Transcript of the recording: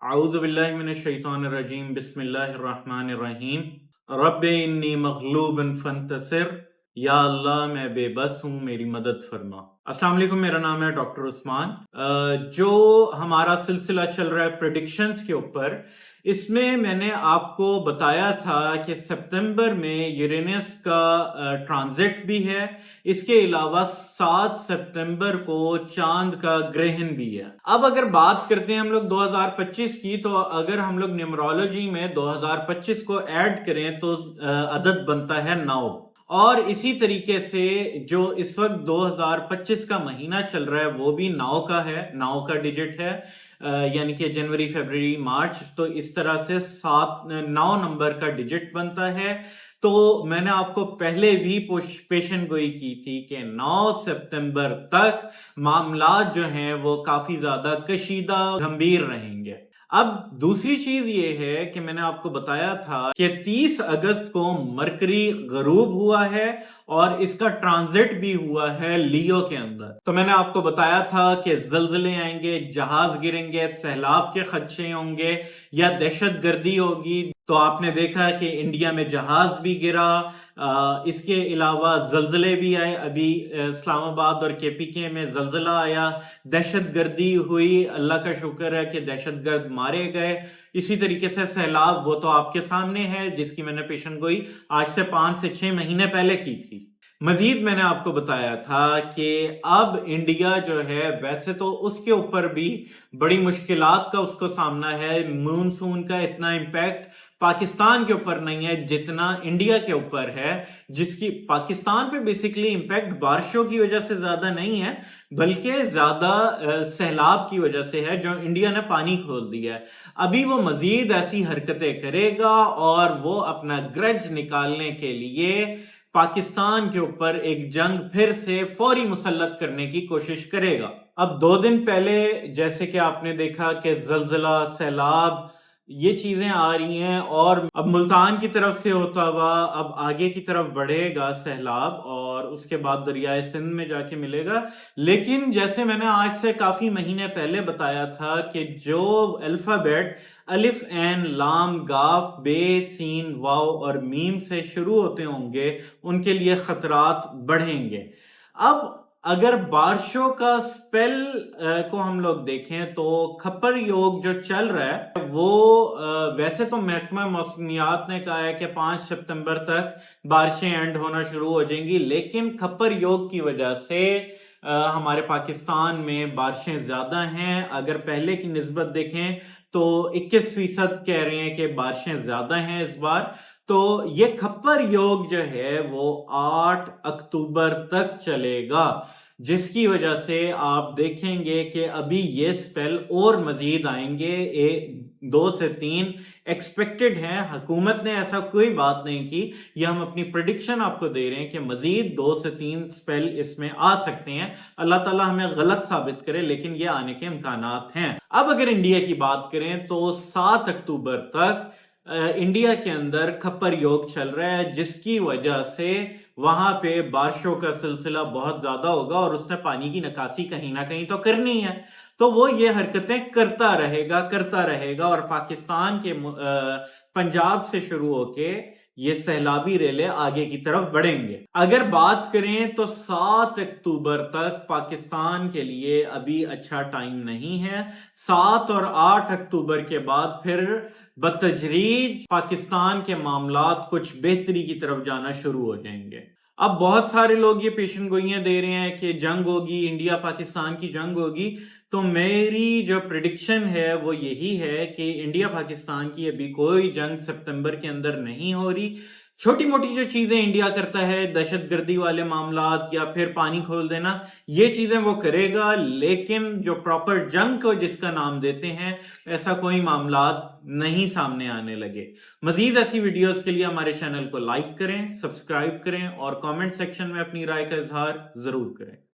अऊज़ु बिल्लाहि मिनश्शैतानिर्रजीम बिस्मिल्लाहिर्रहमानिर्रहीम रब्बि इन्नी मग़लूबुन फंतसिर। या अल्लाह मैं बेबस हूँ, मेरी मदद फरमा। अस्सलाम वालेकुम, मेरा नाम है डॉक्टर उस्मान। जो हमारा सिलसिला चल रहा है प्रेडिक्शंस के ऊपर, इसमें मैंने आपको बताया था कि सितंबर में यूरेनस का ट्रांजिट भी है। इसके अलावा 7 सितंबर को चांद का ग्रहण भी है। अब अगर बात करते हैं हम लोग 2025 की, तो अगर हम लोग न्यूमरोलॉजी में 2025 को ऐड करें तो अदद बनता है 9। और इसी तरीके से जो इस वक्त 2025 का महीना चल रहा है वो भी 9 का है, 9 का डिजिट है, यानी कि जनवरी, फरवरी, मार्च। तो इस तरह से 9 नंबर का डिजिट बनता है। तो मैंने आपको पहले भी पेशन गोई की थी कि 9 सितंबर तक मामलात जो हैं वो काफी ज्यादा कशीदा, गंभीर रहेंगे। अब दूसरी चीज ये है कि मैंने आपको बताया था कि 30 अगस्त को मरकरी गरूब हुआ है और इसका ट्रांजिट भी हुआ है लियो के अंदर। तो मैंने आपको बताया था कि जल्जले आएंगे, जहाज गिरेंगे, सैलाब के खदशे होंगे या दहशतगर्दी होगी। तो आपने देखा कि इंडिया में जहाज भी गिरा, इसके अलावा जल्जले भी आए। अभी इस्लामाबाद और केपीके में जल्जला आया, दहशतगर्दी हुई। अल्लाह का शुक्र है कि दहशतगर्द मारे गए। इसी तरीके से सैलाब, वो तो आपके सामने है, जिसकी मैंने पेशन गोई आज से 5 से 6 महीने पहले की थी। मजीद मैंने आपको बताया था कि अब इंडिया जो है, वैसे तो उसके ऊपर भी बड़ी मुश्किलात का उसको सामना है। मानसून का इतना इम्पैक्ट पाकिस्तान के ऊपर नहीं है जितना इंडिया के ऊपर है, जिसकी पाकिस्तान पे बेसिकली इम्पैक्ट बारिशों की वजह से ज्यादा नहीं है, बल्कि ज्यादा सैलाब की वजह से है, जो इंडिया ने पानी खोल दिया है। अभी वो मजीद ऐसी हरकतें करेगा और वो अपना ग्रज निकालने के लिए पाकिस्तान के ऊपर एक जंग फिर से फौरी मुसल्लत करने की कोशिश करेगा। अब 2 दिन पहले जैसे कि आपने देखा कि जल्जला, सैलाब, ये चीजें आ रही हैं और अब मुल्तान की तरफ से होता हुआ अब आगे की तरफ बढ़ेगा सैलाब और उसके बाद दरियाए सिंध में जाके मिलेगा। लेकिन जैसे मैंने आज से काफी महीने पहले बताया था कि जो अल्फाबेट अलिफ, एन, लाम, गाफ, बे, सीन, वाव और मीम से शुरू होते होंगे, उनके लिए खतरात बढ़ेंगे। अब अगर बारिशों का स्पेल को हम लोग देखें तो खप्पर योग जो चल रहा है वो वैसे तो महकमा मौसमियात ने कहा है कि 5 सितंबर तक बारिशें एंड होना शुरू हो जाएंगी, लेकिन खप्पर योग की वजह से हमारे पाकिस्तान में बारिशें ज्यादा हैं। अगर पहले की निस्बत देखें तो 21% कह रहे हैं कि बारिशें ज्यादा हैं इस बार। तो ये खप्पर योग जो है वो 8 अक्टूबर तक चलेगा, जिसकी वजह से आप देखेंगे कि अभी ये स्पेल और मजीद आएंगे। 2 से 3 एक्सपेक्टेड हैं। हुकूमत ने ऐसा कोई बात नहीं की, ये हम अपनी प्रेडिक्शन आपको दे रहे हैं कि मजीद 2 से 3 स्पेल इसमें आ सकते हैं। अल्लाह ताला हमें गलत साबित करे, लेकिन ये आने के इम्कानात हैं। अब अगर इंडिया की बात करें तो 7 अक्टूबर तक इंडिया के अंदर खप्पर योग चल रहा है, जिसकी वजह से वहां पे बारिशों का सिलसिला बहुत ज्यादा होगा और उसने पानी की निकासी कहीं ना कहीं तो करनी है। तो वो ये हरकतें करता रहेगा और पाकिस्तान के पंजाब से शुरू होके ये सैलाबी रेले आगे की तरफ बढ़ेंगे। अगर बात करें तो 7 अक्टूबर तक पाकिस्तान के लिए अभी अच्छा टाइम नहीं है। 7 और 8 अक्टूबर के बाद फिर बतदरीज पाकिस्तान के मामलात कुछ बेहतरी की तरफ जाना शुरू हो जाएंगे। अब बहुत सारे लोग ये पेशन गोइयां दे रहे हैं कि जंग होगी, इंडिया पाकिस्तान की जंग होगी। तो मेरी जो प्रिडिक्शन है वो यही है कि इंडिया पाकिस्तान की अभी कोई जंग सितंबर के अंदर नहीं हो रही। छोटी मोटी जो चीजें इंडिया करता है, दहशतगर्दी वाले मामलात या फिर पानी खोल देना, ये चीजें वो करेगा, लेकिन जो प्रॉपर जंग को जिसका नाम देते हैं, ऐसा कोई मामलात नहीं सामने आने लगे। मजीद ऐसी वीडियोस के लिए हमारे चैनल को लाइक करें, सब्सक्राइब करें और कमेंट सेक्शन में अपनी राय का इजहार जरूर करें।